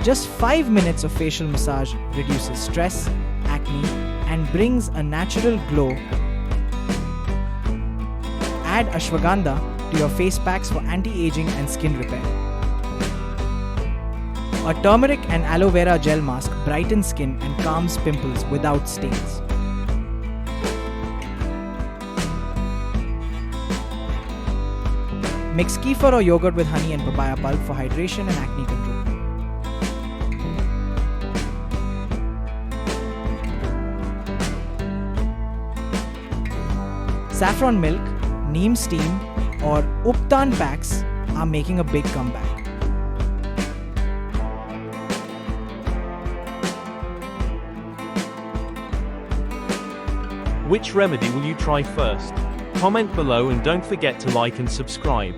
Just 5 minutes of facial massage reduces stress, acne, and brings a natural glow. Add ashwagandha to your face packs for anti-aging and skin repair. A turmeric and aloe vera gel mask brightens skin and calms pimples without stains. Mix kefir or yogurt with honey and papaya pulp for hydration and acne control. Saffron milk, neem steam, or ubtan packs are making a big comeback. Which remedy will you try first? Comment below and don't forget to like and subscribe.